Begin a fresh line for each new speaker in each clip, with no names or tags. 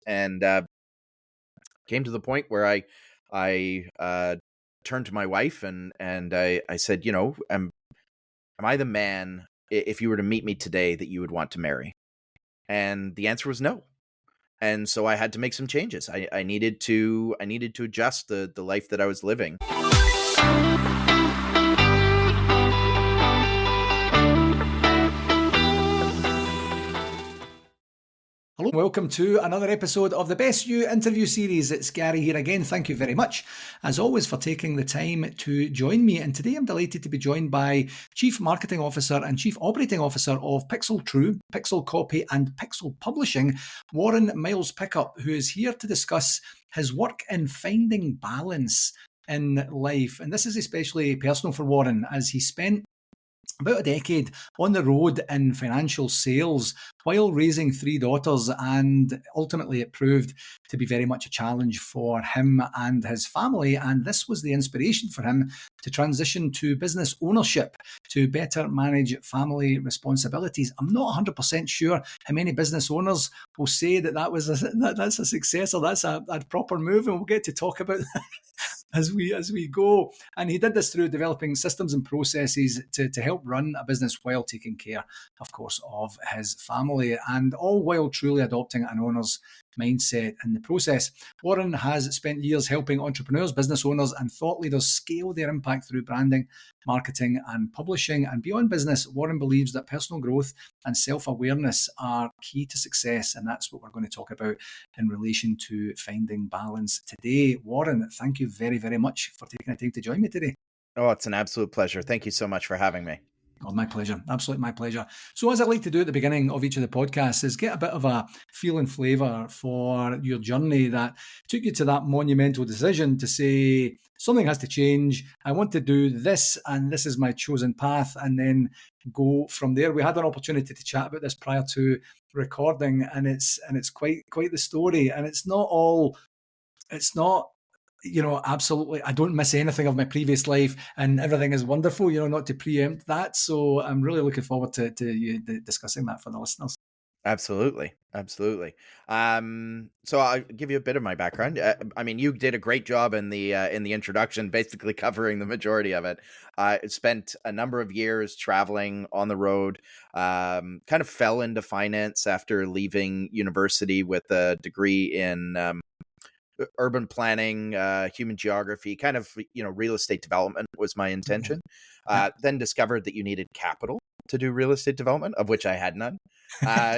and came to the point where I turned to my wife and I said, am I the man, if you were to meet me today, that you would want to marry? And the answer was no. And so I had to make some changes. I needed to adjust the life that I was living.
Hello, welcome to another episode of the Best You interview series. It's Gary here again. Thank you very much, as always, for taking the time to join me. And today I'm delighted to be joined by Chief Marketing Officer and Chief Operating Officer of Pixel True, Pixel Copy and Pixel Publishing, Warren Miles Pickup, who is here to discuss his work in finding balance in life. And this is especially personal for Warren, as he spent about a decade on the road in financial sales while raising three daughters, and ultimately it proved to be very much a challenge for him and his family. And this was the inspiration for him to transition to business ownership to better manage family responsibilities. I'm not 100% sure how many business owners will say that's a success, or that's a proper move, and we'll get to talk about that as we go. And he did this through developing systems and processes to help run a business while taking care, of course, of his family, and all while truly adopting an owner's mindset in the process. Warren has spent years helping entrepreneurs, business owners, and thought leaders scale their impact through branding, marketing, and publishing. And beyond business, Warren believes that personal growth and self-awareness are key to success. And that's what we're going to talk about in relation to finding balance today. Warren, thank you very, very much for taking the time to join me today.
Oh, it's an absolute pleasure. Thank you so much for having me.
Oh, my pleasure. Absolutely my pleasure. So as I like to do at the beginning of each of the podcasts is get a bit of a feel and flavour for your journey that took you to that monumental decision to say, something has to change. I want to do this, and this is my chosen path, and then go from there. We had an opportunity to chat about this prior to recording, and it's quite the story. And it's not absolutely, I don't miss anything of my previous life and everything is wonderful, not to preempt that. So I'm really looking forward to you discussing that for the listeners.
Absolutely. So I'll give you a bit of my background. You did a great job in the introduction, basically covering the majority of it. I spent a number of years traveling on the road, kind of fell into finance after leaving university with a degree in urban planning, human geography, kind of, real estate development was my intention. Then discovered that you needed capital to do real estate development, of which I had none.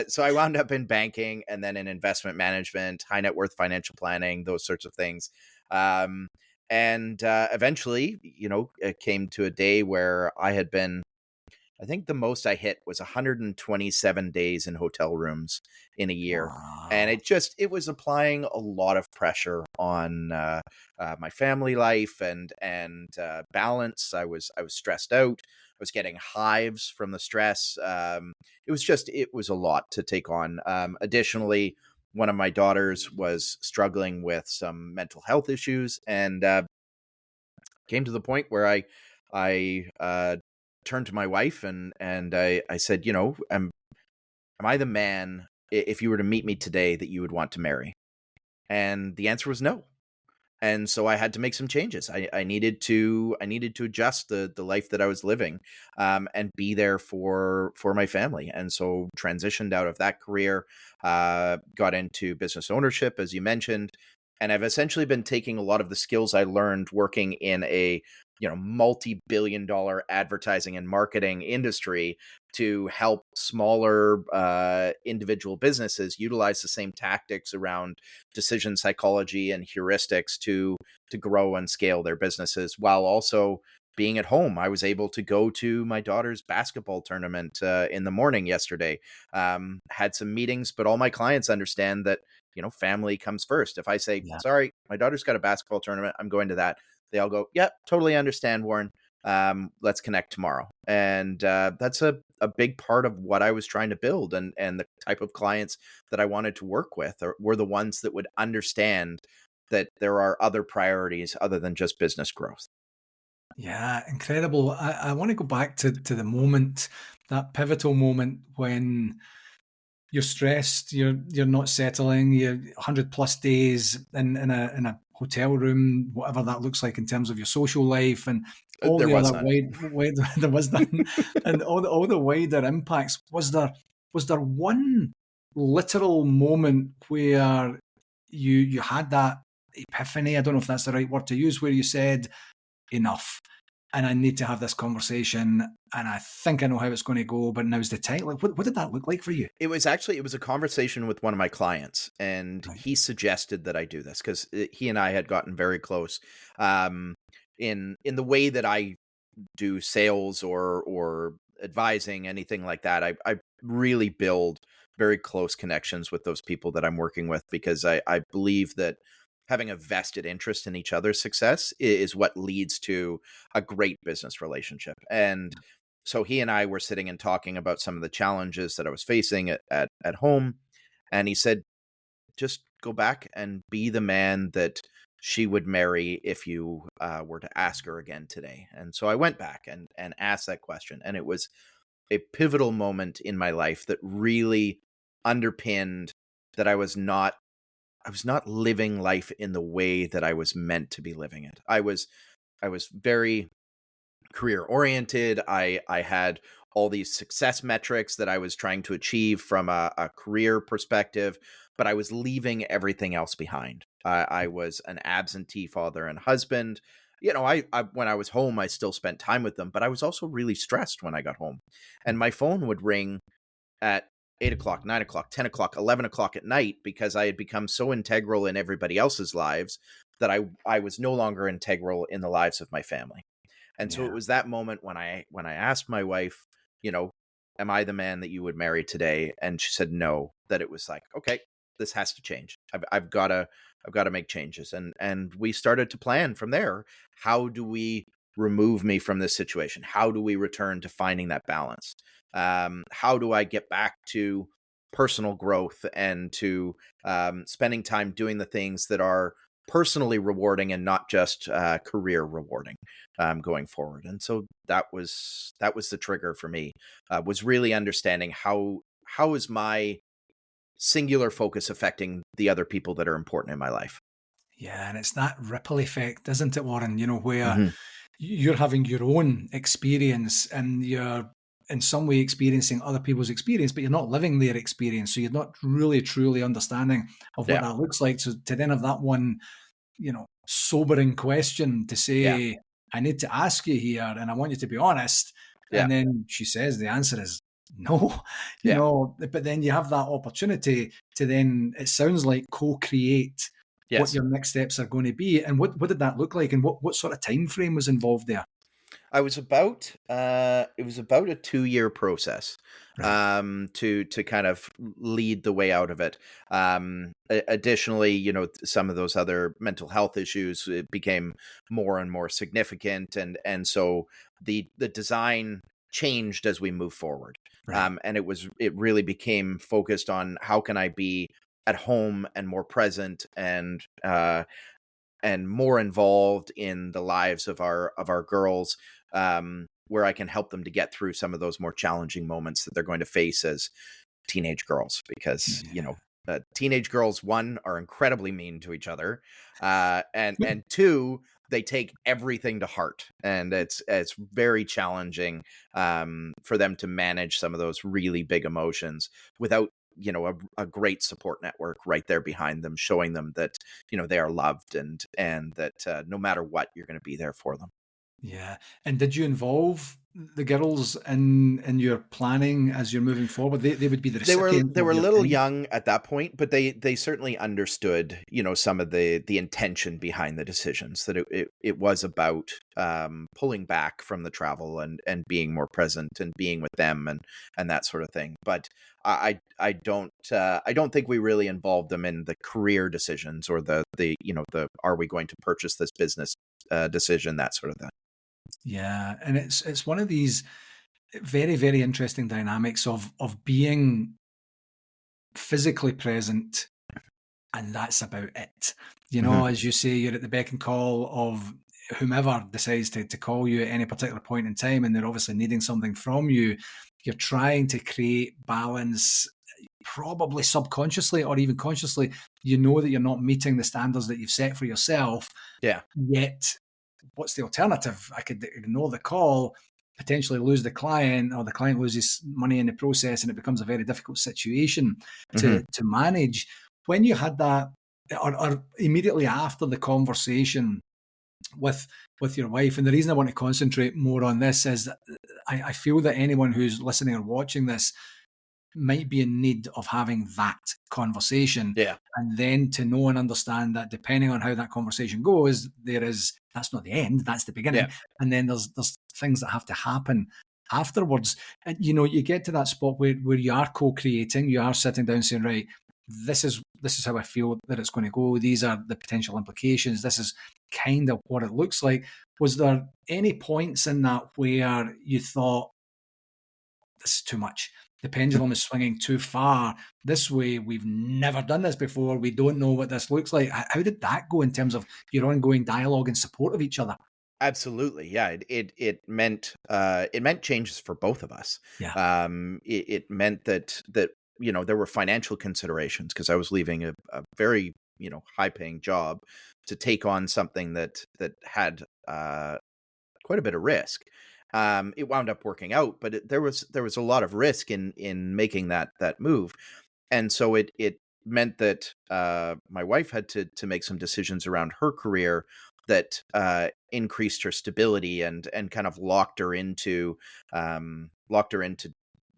So I wound up in banking and then in investment management, high net worth financial planning, those sorts of things. And eventually, it came to a day where I had been, I think the most I hit was 127 days in hotel rooms in a year.
Wow.
And it was applying a lot of pressure on my family life and balance. I was stressed out. I was getting hives from the stress. It was a lot to take on. Additionally, one of my daughters was struggling with some mental health issues, and came to the point where I turned to my wife and I said, am I the man, if you were to meet me today, that you would want to marry? And the answer was no. And so I had to make some changes. I needed to adjust the life that I was living, and be there for my family. And so transitioned out of that career, got into business ownership, as you mentioned, and I've essentially been taking a lot of the skills I learned working in a multi-billion-dollar advertising and marketing industry to help smaller individual businesses utilize the same tactics around decision psychology and heuristics to grow and scale their businesses while also being at home. I was able to go to my daughter's basketball tournament in the morning yesterday. Had some meetings, but all my clients understand that family comes first. If I say, sorry, my daughter's got a basketball tournament, I'm going to that, they all go, yep, totally understand, Warren. Let's connect tomorrow. And that's a big part of what I was trying to build. And the type of clients that I wanted to work with were the ones that would understand that there are other priorities other than just business growth.
Yeah, incredible. I want to go back to the moment, that pivotal moment when you're stressed, you're not settling, you're 100+ days in a hotel room, whatever that looks like in terms of your social life and all
There
the
was
other
none.
wide there was none, and all the wider impacts. Was there one literal moment where you had that epiphany? I don't know if that's the right word to use, where you said, enough, and I need to have this conversation, and I think I know how it's going to go, but now's the time. Like, what did that look like for you?
It was a conversation with one of my clients, and
Right.
he suggested that I do this because he and I had gotten very close, um, in the way that I do sales or advising, anything like that. I really build very close connections with those people that I'm working with, because I believe that having a vested interest in each other's success is what leads to a great business relationship. And so he and I were sitting and talking about some of the challenges that I was facing at home. And he said, just go back and be the man that she would marry if you were to ask her again today. And so I went back and asked that question. And it was a pivotal moment in my life that really underpinned that I was not living life in the way that I was meant to be living it. I was very career oriented. I had all these success metrics that I was trying to achieve from a career perspective, but I was leaving everything else behind. I was an absentee father and husband. You know, I when I was home, I still spent time with them, but I was also really stressed when I got home, and my phone would ring at 8 o'clock, 9 o'clock, 10 o'clock, 11 o'clock at night, because I had become so integral in everybody else's lives that I was no longer integral in the lives of my family. And so it
Yeah.
was that moment when I asked my wife, you know, am I the man that you would marry today? And she said no, that it was like, okay, this has to change. I've got to make changes. And we started to plan from there. How do we remove me from this situation? How do we return to finding that balance? How do I get back to personal growth and to spending time doing the things that are personally rewarding and not just career rewarding going forward? And so that was the trigger for me, was really understanding how is my singular focus affecting the other people that are important in my life.
Yeah, and it's that ripple effect, isn't it, Warren? Where
Hmm.
you're having your own experience and you're in some way experiencing other people's experience, but you're not living their experience. So you're not really truly understanding of what
Yeah,
that looks like. So to then have that one, sobering question to
yeah,
say, I need to ask you here and I want you to be honest.
yeah,
And then she says the answer is no,
yeah.
but then you have that opportunity to then, it sounds like, co-create what
Yes.
your next steps are going to be. And what did that look like? And what sort of time frame was involved there?
I was about it was about a 2 year process
Right.
to kind of lead the way out of it. Additionally, you know, some of those other mental health issues, it became more and more significant, and so the design changed as we move forward.
Right.
And it really became focused on how can I be at home and more present and more involved in the lives of our girls, where I can help them to get through some of those more challenging moments that they're going to face as teenage girls. Because you know, teenage girls, one, are incredibly mean to each other, and two, they take everything to heart, and it's very challenging for them to manage some of those really big emotions without, you know, a great support network right there behind them, showing them that, you know, they are loved, and that no matter what, you're going to be there for them.
Yeah. And did you involve the girls in your planning as you're moving forward? They would be the recipients
They
of
were a
your
little
time.
young at that point, but they certainly understood, you know, some of the intention behind the decisions, that it was about pulling back from the travel and being more present and being with them and that sort of thing. But I don't think we really involved them in the career decisions, or the you know, the are we going to purchase this business decision, that sort of thing.
Yeah. And it's one of these very, very interesting dynamics of being physically present, and that's about it.
Hmm.
As you say, you're at the beck and call of whomever decides to call you at any particular point in time, and they're obviously needing something from you. You're trying to create balance probably subconsciously or even consciously, you know that you're not meeting the standards that you've set for yourself.
Yeah.
Yet, what's the alternative? I could ignore the call, potentially lose the client, or the client loses money in the process, and it becomes a very difficult situation
Hmm.
to manage. When you had that, or immediately after the conversation with your wife, and the reason I want to concentrate more on this is that I feel that anyone who's listening or watching this might be in need of having that conversation,
Yeah.
and then to know and understand that depending on how that conversation goes, that's not the end, that's the beginning,
Yeah.
and then there's things that have to happen afterwards. And you get to that spot where you are co-creating, you are sitting down saying, right, this is how I feel that it's going to go, these are the potential implications, this is kind of what it looks like. Was there any points in that where you thought, this is too much? The pendulum is swinging too far this way. We've never done this before. We don't know what this looks like. How did that go in terms of your ongoing dialogue and support of each other?
Absolutely, yeah. It meant changes for both of us.
Yeah.
It meant that there were financial considerations because I was leaving a very high paying job to take on something that had quite a bit of risk. It wound up working out, but there was a lot of risk in making that move, and so it meant that my wife had to make some decisions around her career that increased her stability and kind of locked her into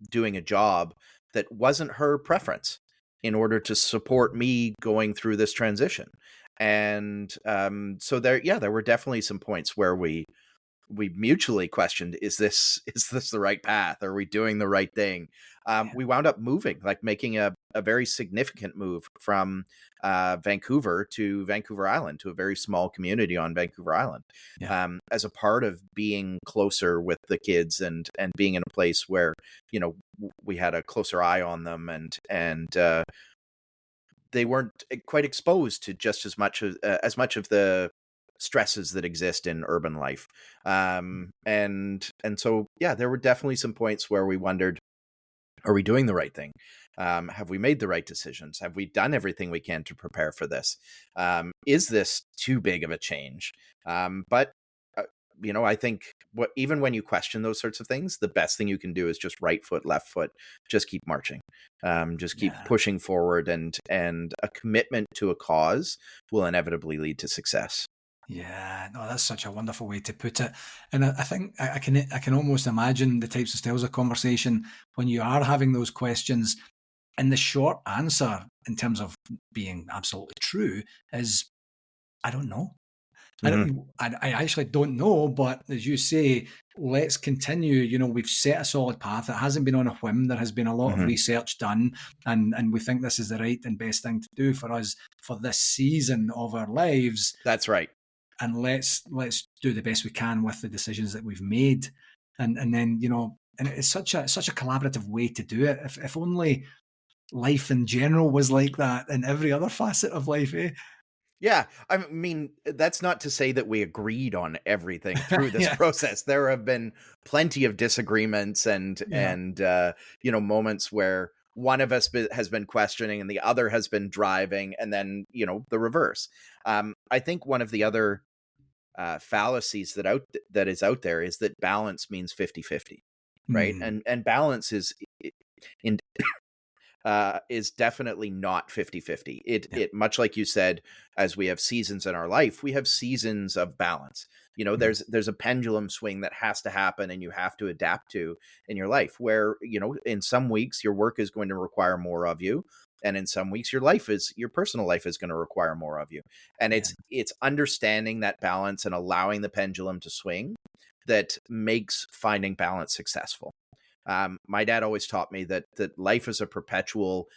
doing a job that wasn't her preference in order to support me going through this transition. And so there were definitely some points where we mutually questioned, is this the right path? Are we doing the right thing?
Yeah.
We wound up moving, like making a very significant move from Vancouver to Vancouver Island, to a very small community on Vancouver Island,
Yeah.
as a part of being closer with the kids and being in a place where we had a closer eye on them, and they weren't quite exposed to just as much of the stresses that exist in urban life. And so there were definitely some points where we wondered, are we doing the right thing? Have we made the right decisions? Have we done everything we can to prepare for this? Is this too big of a change? But I think even when you question those sorts of things, the best thing you can do is just right foot, left foot, just keep marching, just keep
Yeah.
pushing forward, and a commitment to a cause will inevitably lead to success.
Yeah, no, that's such a wonderful way to put it. And I think I can almost imagine the types of styles of conversation when you are having those questions. And the short answer, in terms of being absolutely true, is I don't know.
Hmm.
I actually don't know, but as you say, let's continue. We've set a solid path. It hasn't been on a whim. There has been a lot of
Hmm.
research done, and we think this is the right and best thing to do for us for this season of our lives.
That's right.
And let's do the best we can with the decisions that we've made, and then and it's such a collaborative way to do it. If only life in general was like that in every other facet of life, eh?
Yeah, I mean, that's not to say that we agreed on everything through this
Yeah,
process. There have been plenty of disagreements and
yeah,
and moments where one of us has been questioning and the other has been driving, and then the reverse. I think one of the other fallacies that is out there is that balance means 50-50, right?
mm,
And balance in is definitely not 50-50.
yeah,
It much like you said, as we have seasons in our life, we have seasons of balance.
mm,
There's a pendulum swing that has to happen and you have to adapt to in your life, where in some weeks your work is going to require more of you, and in some weeks your personal life is going to require more of you. And
yeah,
it's understanding that balance and allowing the pendulum to swing that makes finding balance successful. My dad always taught me that life is a perpetual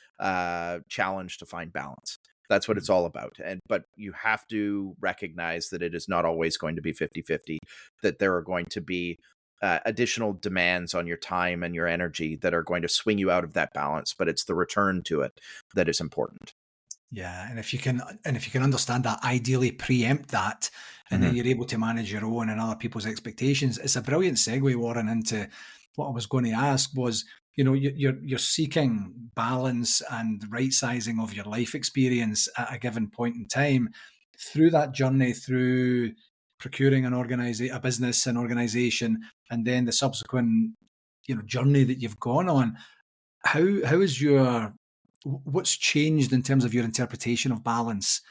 challenge to find balance. That's what
mm,
it's all about. But you have to recognize that it is not always going to be 50-50, that there are going to be additional demands on your time and your energy that are going to swing you out of that balance, but it's the return to it that is important.
yeah. And if you can understand that, ideally preempt that, and then
Hmm.
you're able to manage your own and other people's expectations. It's a brilliant segue, Warren, into what I was going to ask was, you're seeking balance and right sizing of your life experience at a given point in time. Through that journey, through procuring a business, an organization, and then the subsequent, journey that you've gone on, how is what's changed in terms of your interpretation of balance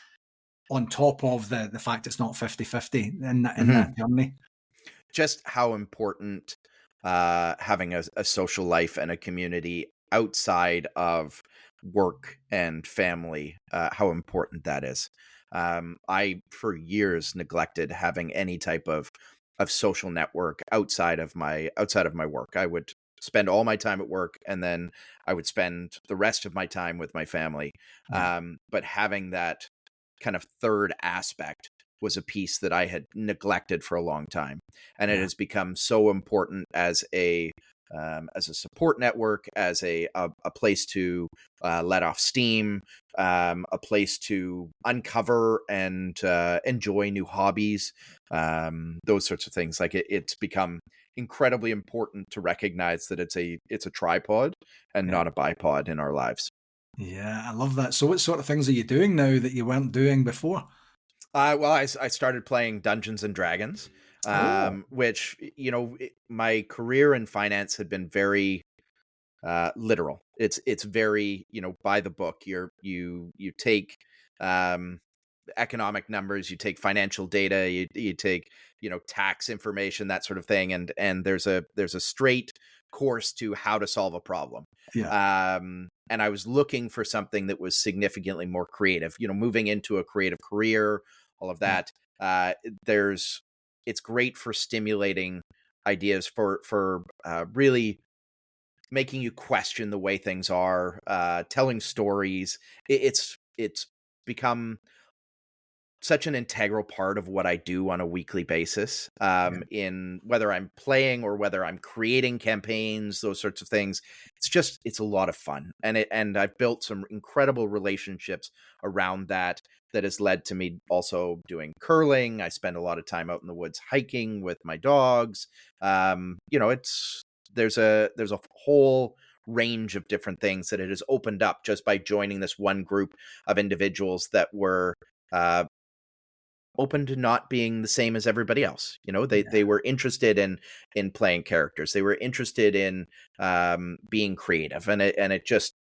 on top of the fact it's not 50-50 in that journey?
Just how important having a social life and a community outside of work and family, how important that is. I, for years, neglected having any type of social network outside of my work. I would spend all my time at work, and then I would spend the rest of my time with my family.
Yeah,
But having that kind of third aspect was a piece that I had neglected for a long time, and it
yeah,
has become so important as a support network, as a place to let off steam, a place to uncover and enjoy new hobbies, those sorts of things. Like it's become incredibly important to recognize that it's a tripod and
yeah.
not a bipod in our lives.
Yeah, I love that. So what sort of things are you doing now that you weren't doing before?
Well, I started playing Dungeons and Dragons,
Oh,
which my career in finance had been very literal. It's very by the book. You take um, economic numbers, you take financial data, you take tax information, that sort of thing, and there's a straight course to how to solve a problem.
yeah,
And I was looking for something that was significantly more creative, moving into a creative career, all of
yeah,
that. There's It's great for stimulating ideas, for really making you question the way things are, telling stories. It's become such an integral part of what I do on a weekly basis,
yeah,
in whether I'm playing or whether I'm creating campaigns, those sorts of things. It's a lot of fun, and I've built some incredible relationships around that has led to me also doing curling. I spend a lot of time out in the woods hiking with my dogs. It's there's a whole range of different things that it has opened up just by joining this one group of individuals that were uh, open to not being the same as everybody else. They
yeah.
were interested in playing characters. They were interested in being creative, and it just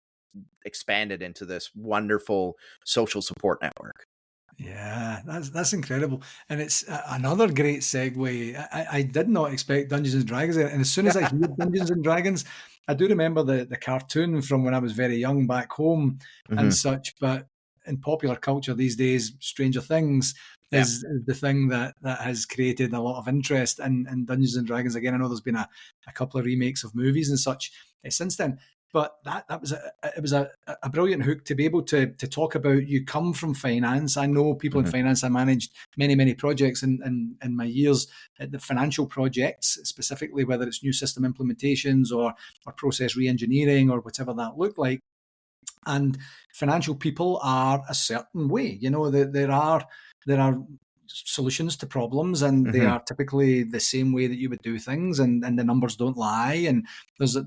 expanded into this wonderful social support network.
Yeah, that's incredible, and it's another great segue. I did not expect Dungeons and Dragons, and as soon as I hear Dungeons and Dragons, I do remember the cartoon from when I was very young back home and
Hmm.
such. But in popular culture these days, Stranger Things
Yeah.
is the thing that has created a lot of interest in Dungeons and Dragons. Again, I know there's been a couple of remakes of movies and such since then. But that was a brilliant hook to be able to talk about. You come from finance. I know people in
Hmm.
finance. I managed many projects in my years, the financial projects specifically, whether it's new system implementations or process re-engineering or whatever that looked like. And financial people are a certain way. There are solutions to problems, and they
Hmm.
are typically the same way that you would do things, and the numbers don't lie, and there's a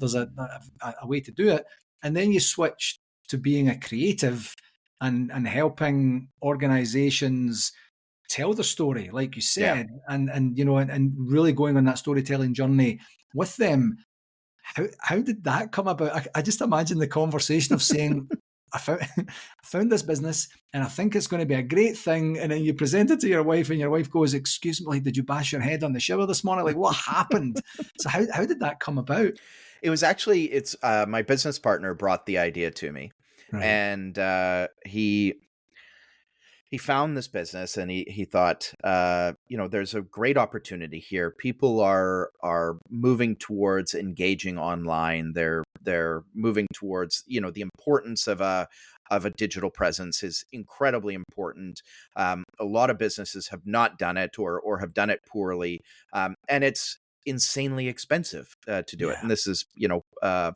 way to do it. And then you switch to being a creative and helping organizations tell the story, like you
Yeah.
said, and really going on that storytelling journey with them. How did that come about? I just imagine the conversation of saying, I found, I found this business and I think it's going to be a great thing. And then you present it to your wife, and your wife goes, "Excuse me, like, did you bash your head on the shower this morning? Like, what happened?" So, how did that come about?
It's my business partner brought the idea to me,
Right.
and he found this business, and he thought, there's a great opportunity here. People are moving towards engaging online. They're moving towards, the importance of a digital presence is incredibly important. A lot of businesses have not done it, or have done it poorly, and it's insanely expensive to do it.
Yeah.
And this is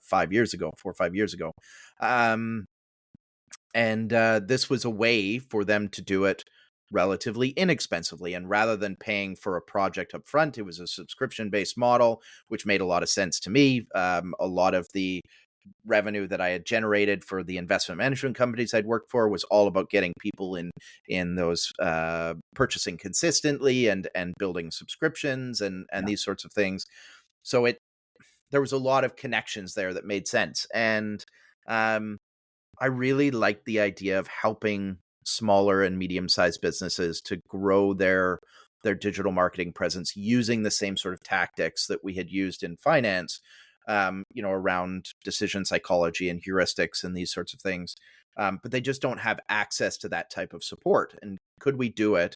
5 years ago, 4 or 5 years ago. Um, and this was a way for them to do it relatively inexpensively. And rather than paying for a project up front, it was a subscription based model, which made a lot of sense to me. A lot of the revenue that I had generated for the investment management companies I'd worked for was all about getting people in those purchasing consistently and building subscriptions and
Yeah.
these sorts of things. So there was a lot of connections there that made sense. And I really liked the idea of helping smaller and medium-sized businesses to grow their digital marketing presence using the same sort of tactics that we had used in finance, around decision psychology and heuristics and these sorts of things. But they just don't have access to that type of support. And could we do it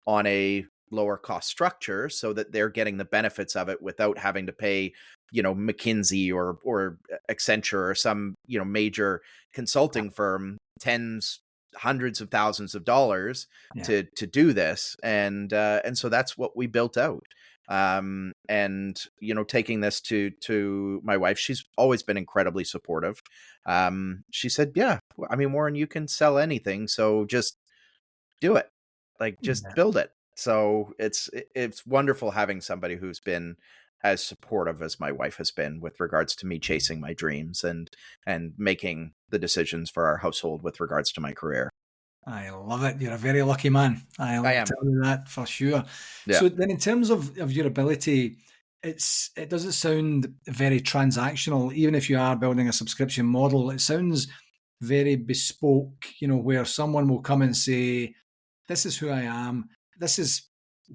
on a lower cost structure so that they're getting the benefits of it without having to pay, McKinsey or Accenture or some, major consulting firm tens, hundreds of thousands of dollars
Yeah.
to do this. And so that's what we built out. And taking this to my wife, she's always been incredibly supportive. She said, yeah, I mean, Warren, you can sell anything, so just do it. Like, just
Yeah.
build it. So it's wonderful having somebody who's been as supportive as my wife has been with regards to me chasing my dreams and making the decisions for our household with regards to my career.
I love it. You're a very lucky man.
I
I'll
am.
tell you that for sure.
Yeah.
So then in terms of your ability, it doesn't sound very transactional, even if you are building a subscription model. It sounds very bespoke, where someone will come and say, this is who I am. This is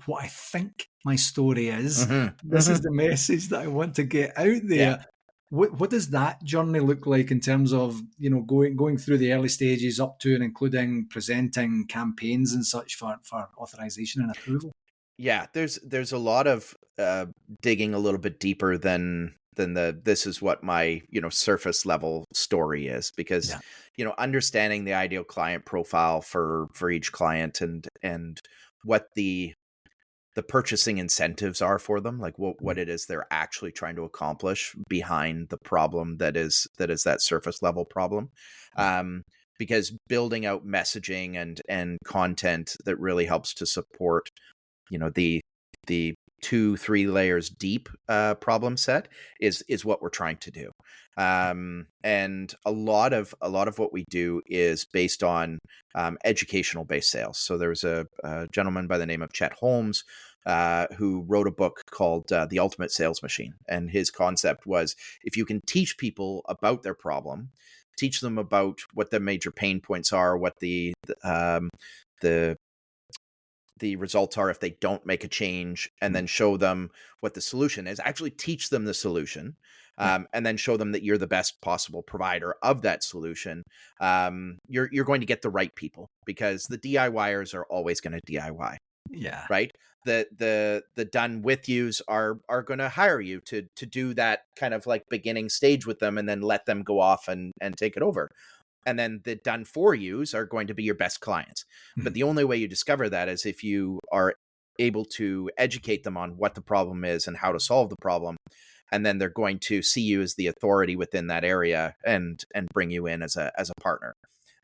what I think my story is.
Mm-hmm.
This is
Mm-hmm.
the message that I want to get out
Yeah.
there. What does that journey look like in terms of going through the early stages up to and including presenting campaigns and such for authorization and approval?
Yeah, there's a lot of digging a little bit deeper than this is what my surface level story is, because
Yeah.
understanding the ideal client profile for each client and what the purchasing incentives are for them, like what it is they're actually trying to accomplish behind the problem that surface level problem.
Yeah.
um, because building out messaging and content that really helps to support the 2-3 layers deep problem set is what we're trying to do. And a lot of what we do is based on educational based sales. So there was a gentleman by the name of Chet Holmes who wrote a book called The Ultimate Sales Machine. And his concept was, if you can teach people about their problem, teach them about what the major pain points are, what the results are if they don't make a change, and then show them what the solution is, actually teach them the solution,
Yeah.
and then show them that you're the best possible provider of that solution. You're going to get the right people, because the DIYers are always going to DIY,
Yeah.
right? The done with yous are going to hire you to do that kind of like beginning stage with them, and then let them go off and take it over. And then the done for yous are going to be your best clients. But the only way you discover that is if you are able to educate them on what the problem is and how to solve the problem. And then they're going to see you as the authority within that area and bring you in as a partner.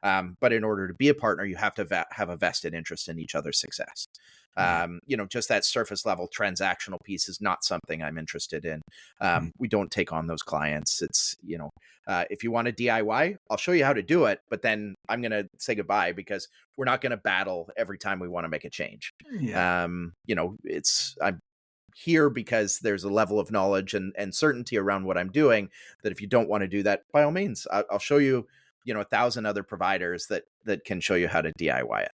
But in order to be a partner, you have to have a vested interest in each other's success.
Yeah.
Just that surface level transactional piece is not something I'm interested in. We don't take on those clients. It's, if you want to DIY, I'll show you how to do it, but then I'm going to say goodbye, because we're not going to battle every time we want to make a change.
Yeah.
I'm here because there's a level of knowledge and certainty around what I'm doing, that if you don't want to do that, by all means, I'll show you, 1,000 other providers that can show you how to DIY it.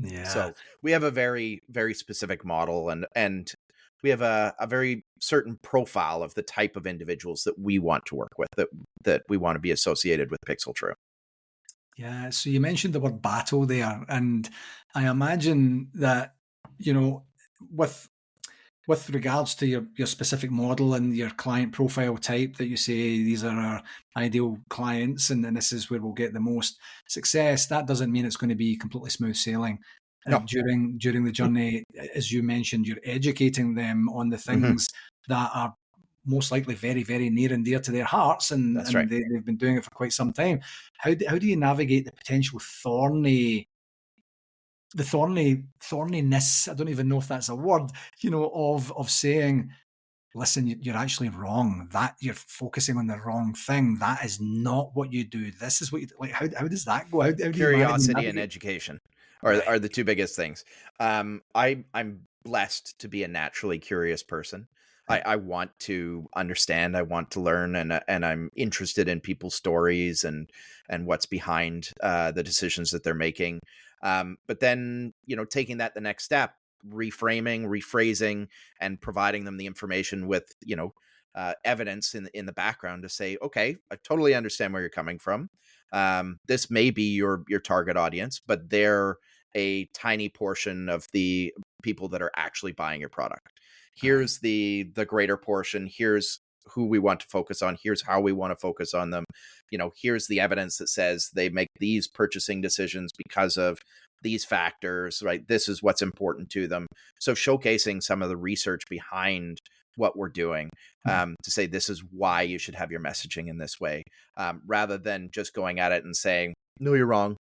Yeah.
So we have a very, very specific model, and we have a very certain profile of the type of individuals that we want to work with, that we want to be associated with Pixel True.
Yeah. So you mentioned the word battle there, and I imagine that, with regards to your specific model and your client profile type, that you say these are our ideal clients and this is where we'll get the most success, that doesn't mean it's going to be completely smooth sailing.
No.
During the journey, as you mentioned, you're educating them on the
Mm-hmm.
things that are most likely very, very near and dear to their hearts, and,
That's right.
they've been doing it for quite some time. How do you navigate the potential thorny the thorniness, I don't even know if that's a word, of saying, listen, you're actually wrong. That you're focusing on the wrong thing. That is not what you do. This is what you do. Like, how does that go? How do you manage and
Curiosity and
navigate?
education
Right.
are the two biggest things. I'm blessed to be a naturally curious person.
Right.
I want to understand. I want to learn, and I'm interested in people's stories and what's behind the decisions that they're making. But then, taking that the next step, reframing, rephrasing, and providing them the information with evidence in the background to say, okay, I totally understand where you're coming from. This may be your target audience, but they're a tiny portion of the people that are actually buying your product.
Aye.
Here's the greater portion. Here's who we want to focus on. Here's how we want to focus on them. Here's the evidence that says they make these purchasing decisions because of these factors, right? This is what's important to them. So showcasing some of the research behind what we're doing,
Hmm.
to say this is why you should have your messaging in this way, rather than just going at it and saying, no, you're wrong.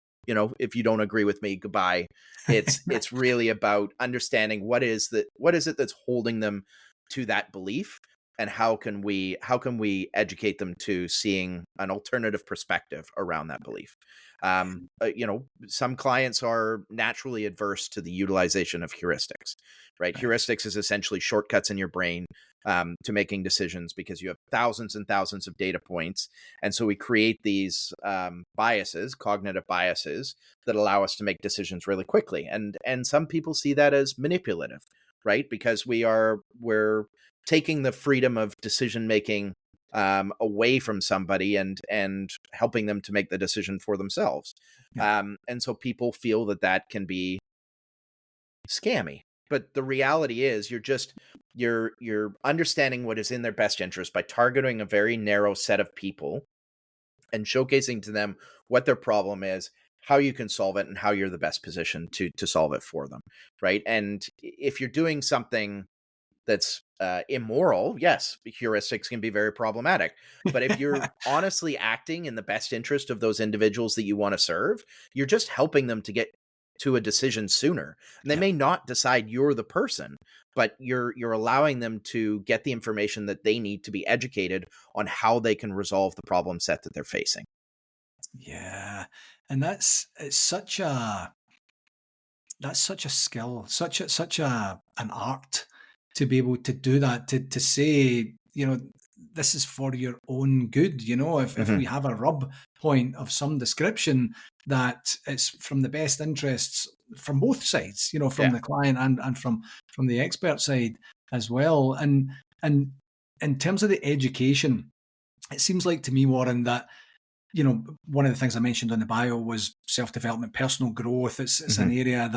If you don't agree with me, goodbye. It's really about understanding what is it that's holding them to that belief, and how can we educate them to seeing an alternative perspective around that belief. Some clients are naturally adverse to the utilization of heuristics, right?
Right.
Heuristics is essentially shortcuts in your brain, to making decisions, because you have thousands and thousands of data points. And so we create these biases, cognitive biases, that allow us to make decisions really quickly. And some people see that as manipulative, right? Because we're taking the freedom of decision making away from somebody, and helping them to make the decision for themselves.
Yeah.
And so people feel that can be scammy. But the reality is, you're understanding what is in their best interest by targeting a very narrow set of people and showcasing to them what their problem is, how you can solve it, and how you're the best position to solve it for them, right? And if you're doing something that's immoral, yes, heuristics can be very problematic. But if you're honestly acting in the best interest of those individuals that you want to serve, you're just helping them to get to a decision sooner. And they
Yeah.
may not decide you're the person, but you're allowing them to get the information that they need to be educated on how they can resolve the problem set that they're facing.
Yeah. And that's such a skill, such a an art to be able to do that, to say, this is for your own good. If we
Hmm.
have a rub point of some description, that it's from the best interests from both sides, from
Yeah.
the client and from the expert side as well. And in terms of the education, it seems like to me, Warren, that one of the things I mentioned on the bio was self-development, personal growth. It's an
Hmm.
area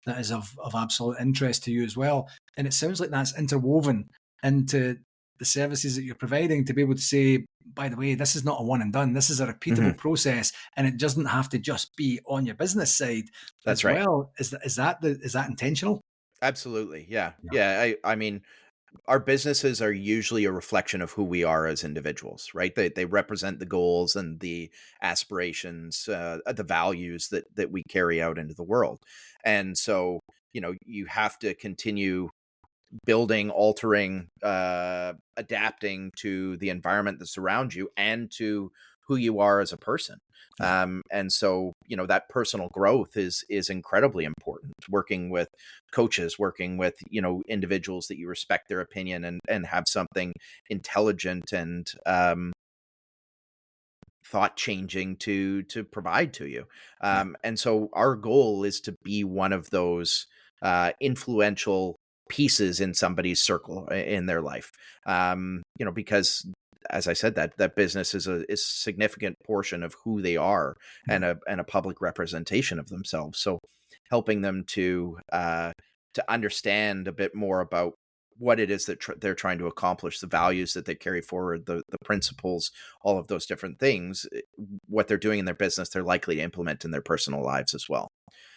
that is of absolute interest to you as well. And it sounds like that's interwoven into the services that you're providing, to be able to say, by the way, this is not a one and done. This is a
Hmm.
repeatable process, and it doesn't have to just be on your business side
That's
as
right.
well. Is that intentional?
Absolutely. Yeah.
Yeah.
Yeah. I mean, our businesses are usually a reflection of who we are as individuals, right? They represent the goals and the aspirations, the values that we carry out into the world. And so, you have to continue building, altering, adapting to the environment that surrounds you and to who you are as a person.
Yeah.
And so, that personal growth is incredibly important. Working with coaches, working with individuals that you respect their opinion, and have something intelligent and thought changing to provide to you.
Yeah.
And so our goal is to be one of those influential pieces in somebody's circle in their life. Because, as I said, that business is a significant portion of who they are,
Yeah.
and a public representation of themselves. So helping them to understand a bit more about what it is that they're trying to accomplish, the values that they carry forward, the principles, all of those different things, what they're doing in their business, they're likely to implement in their personal lives as well.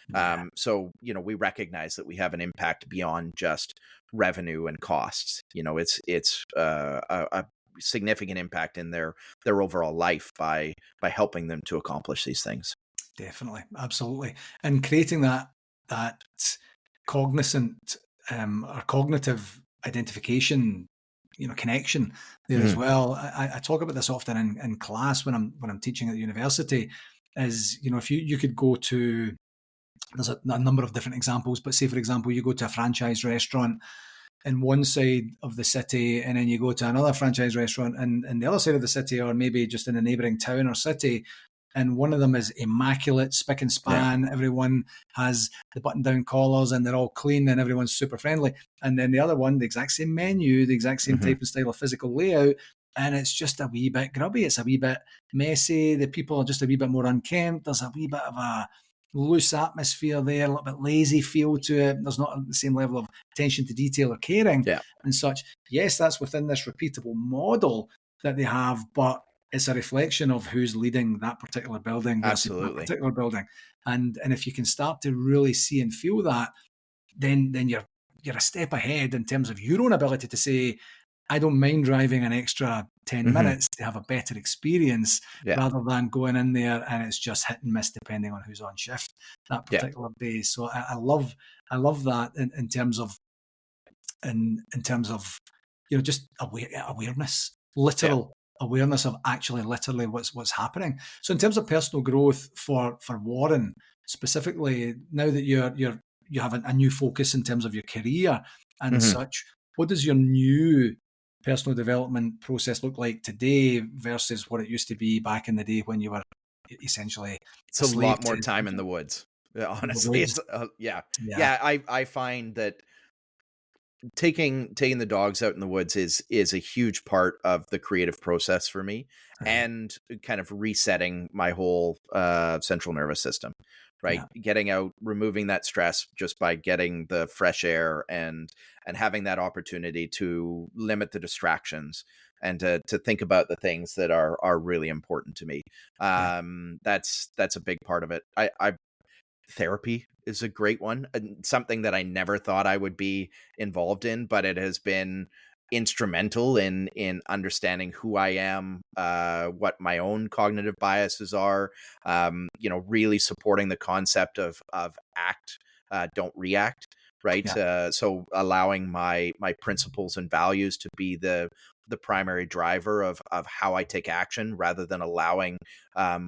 Yeah.
So, we recognize that we have an impact beyond just revenue and costs. It's a significant impact in their overall life by helping them to accomplish these things.
Definitely, absolutely, and creating that that cognizant or cognitive identification, connection there as
Mhm.
well. I talk about this often in class when I'm teaching at the university. Is, if you could go to, there's a number of different examples, but say for example you go to a franchise restaurant in one side of the city, and then you go to another franchise restaurant in the other side of the city, or maybe just in a neighbouring town or city, and one of them is immaculate, spick and
Yeah.
span. Everyone has the button-down collars, and they're all clean, and everyone's super friendly. And then the other one, the exact same menu, the exact same
Mhm.
type and style of physical layout, and it's just a wee bit grubby. It's a wee bit messy. The people are just a wee bit more unkempt. There's a wee bit of a loose atmosphere there, a little bit lazy feel to it. There's not the same level of attention to detail or caring
Yeah.
and such. Yes, that's within this repeatable model that they have, but it's a reflection of who's leading that particular building versus that
Absolutely.
particular building. And if you can start to really see and feel that, then you're a step ahead in terms of your own ability to say, I don't mind driving an extra 10
Mhm.
minutes to have a better experience
Yeah.
rather than going in there and it's just hit and miss depending on who's on shift that
Yeah.
particular day. So I love that in terms of just awareness,
Yeah.
literal awareness of actually literally what's happening. So in terms of personal growth for Warren specifically, now that you have a new focus in terms of your career and
Mhm.
such, what does your new personal development process look like today versus what it used to be back in the day when you were essentially
It's
a
a
slave
lot more time in the woods. Yeah,
to the
honestly,
woods?
it's yeah.
Yeah,
Yeah, I find that taking the dogs out in the woods is a huge part of the creative process for me,
right.
and kind of resetting my whole central nervous system, right?
Yeah,
Getting out, removing that stress just by getting the fresh air, and having that opportunity to limit the distractions, and to think about the things that are really important to me.
yeah,
That's a big part of it. I Therapy is a great one, and something that I never thought I would be involved in, but it has been instrumental in understanding who I am, what my own cognitive biases are, really supporting the concept of act, don't react, right?
yeah.
So allowing my principles and values to be the primary driver of how I take action, rather than allowing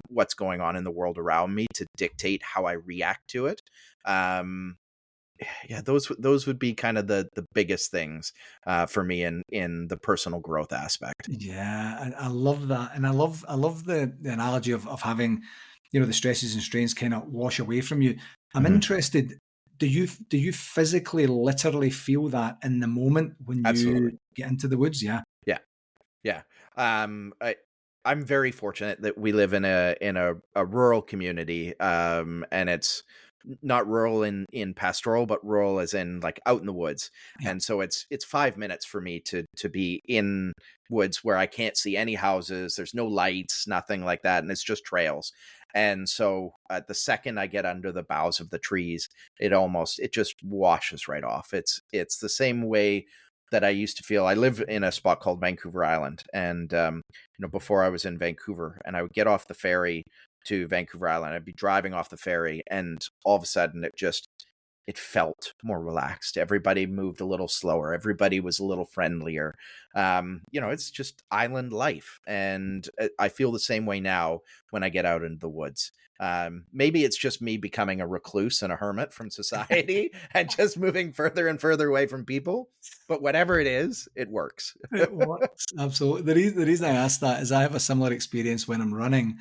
what's going on in the world around me to dictate how I react to it. Um, yeah, those would be kind of the biggest things for me in the personal growth aspect.
Yeah, I love that, and I love the analogy of having, the stresses and strains kind of wash away from you. I'm
Hmm.
interested. Do you physically, literally feel that in the moment when
Absolutely.
you get into the woods? Yeah,
Yeah. Yeah. I'm very fortunate that we live in a rural community, and it's not rural in pastoral, but rural as in like out in the woods.
yeah,
And so it's 5 minutes for me to be in woods where I can't see any houses. There's no lights, nothing like that, and it's just trails. And so the second I get under the boughs of the trees, it just washes right off. It's the same way that I used to feel. I live in a spot called Vancouver Island, and before I was in Vancouver, and I would get off the ferry to Vancouver Island. I'd be driving off the ferry, and all of a sudden, it felt more relaxed. Everybody moved a little slower. Everybody was a little friendlier. It's just island life, and I feel the same way now when I get out into the woods. Maybe it's just me becoming a recluse and a hermit from society and just moving further and further away from people. But whatever it is, it works.
it works absolutely. The reason I asked that is I have a similar experience when I'm running.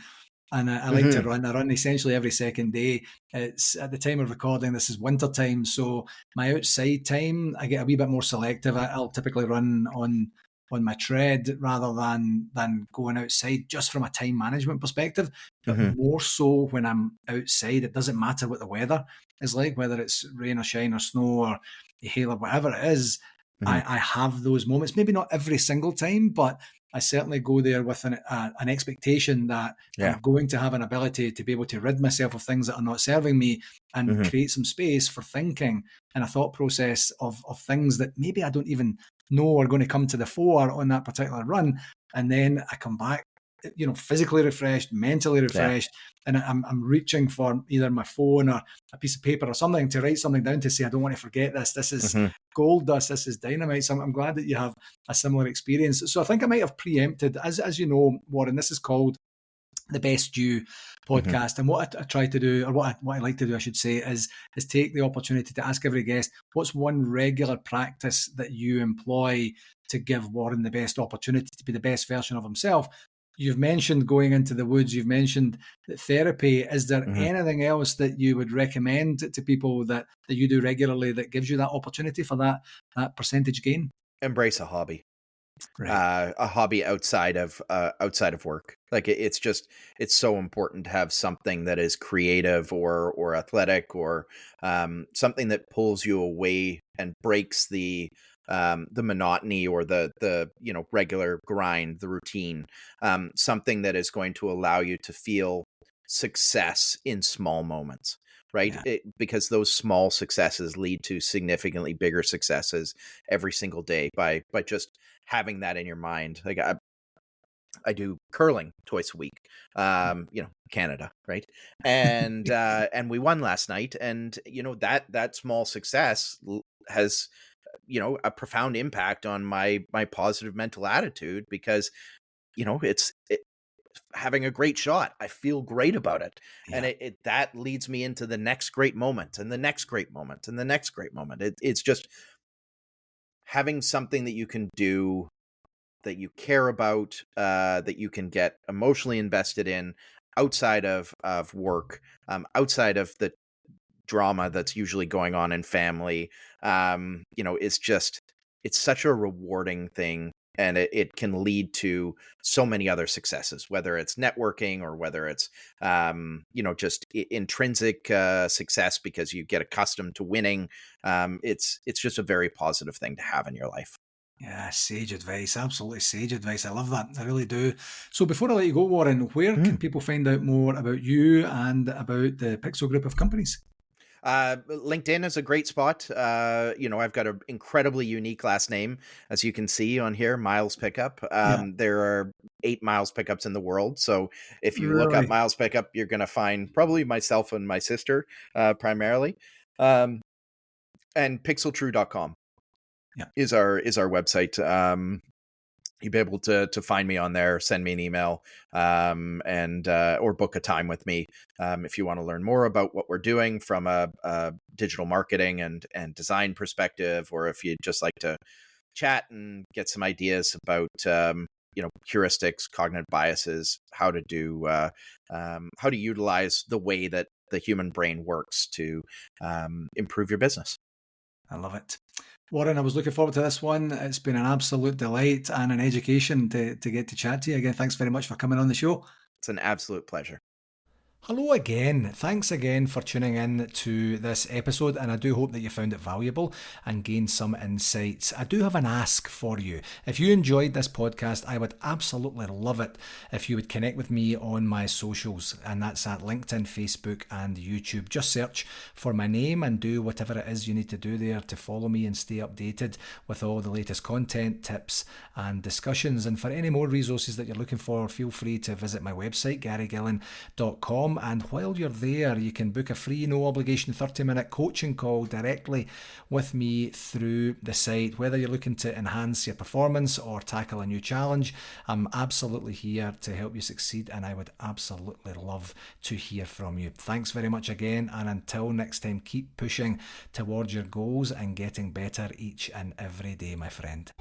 And I like to
Hmm.
run. I run essentially every second day. It's at the time of recording. This is winter time, so my outside time I get a wee bit more selective. I'll typically run on my tread rather than going outside, just from a time management perspective. But
Hmm.
more so when I'm outside, it doesn't matter what the weather is like, whether it's rain or shine or snow or hail or whatever it is.
Hmm.
I have those moments. Maybe not every single time, but I certainly go there with an expectation that
Yeah.
I'm going to have an ability to be able to rid myself of things that are not serving me and
Hmm.
create some space for thinking and a thought process of things that maybe I don't even know are going to come to the fore on that particular run. And then I come back physically refreshed, mentally refreshed, and I'm reaching for either my phone or a piece of paper or something to write something down to say, I don't want to forget this. This is gold dust. This is dynamite. So I'm glad that you have a similar experience. So I think I might have preempted, as you know, Warren, this is called the Best You podcast. And what I try to do, or what I like to do, I should say, is take the opportunity to ask every guest, what's one regular practice that you employ to give Warren the best opportunity to be the best version of himself? You've mentioned going into the woods. You've mentioned therapy. Is there anything else that you would recommend to people that you do regularly that gives you that opportunity for that percentage gain?
Embrace a hobby.
Right.
A hobby outside of work. Like it's so important to have something that is creative or athletic or something that pulls you away and breaks the monotony or the regular grind, the routine. Something that is going to allow you to feel success in small moments. Right.
Yeah.
Because those small successes lead to significantly bigger successes every single day by just having that in your mind. Like I do curling twice a week, Canada, right? And we won last night, and that small success has a profound impact on my positive mental attitude, because it's having a great shot. I feel great about it.
Yeah.
And it that leads me into the next great moment and the next great moment and the next great moment. It's just having something that you can do, that you care about, that you can get emotionally invested in outside of work, outside of the drama that's usually going on in family. It's such a rewarding thing. And it can lead to so many other successes, whether it's networking or whether it's, just intrinsic success because you get accustomed to winning. It's just a very positive thing to have in your life.
Yeah, sage advice. Absolutely sage advice. I love that. I really do. So before I let you go, Warren, where can people find out more about you and about the Pixel Group of companies?
LinkedIn is a great spot. I've got an incredibly unique last name, as you can see on here, Miles Pickup. There are 8 Miles Pickups in the world. So if you look up Miles Pickup, you're going to find probably myself and my sister, primarily. And pixeltrue.com is our website. You'll be able to find me on there, send me an email, and or book a time with me if you want to learn more about what we're doing from a digital marketing and design perspective, or if you'd just like to chat and get some ideas about heuristics, cognitive biases, how to utilize the way that the human brain works to improve your business.
I love it. Warren, I was looking forward to this one. It's been an absolute delight and an education to get to chat to you again. Thanks very much for coming on the show.
It's an absolute pleasure.
Hello again. Thanks again for tuning in to this episode, and I do hope that you found it valuable and gained some insights. I do have an ask for you. If you enjoyed this podcast, I would absolutely love it if you would connect with me on my socials, and that's at LinkedIn, Facebook, and YouTube. Just search for my name and do whatever it is you need to do there to follow me and stay updated with all the latest content, tips, and discussions. And for any more resources that you're looking for, feel free to visit my website, garygillen.com. And while you're there, you can book a free, no obligation 30-minute coaching call directly with me through the site. Whether you're looking to enhance your performance or tackle a new challenge, I'm absolutely here to help you succeed, and I would absolutely love to hear from you. Thanks very much again, and until next time, keep pushing towards your goals and getting better each and every day, my friend.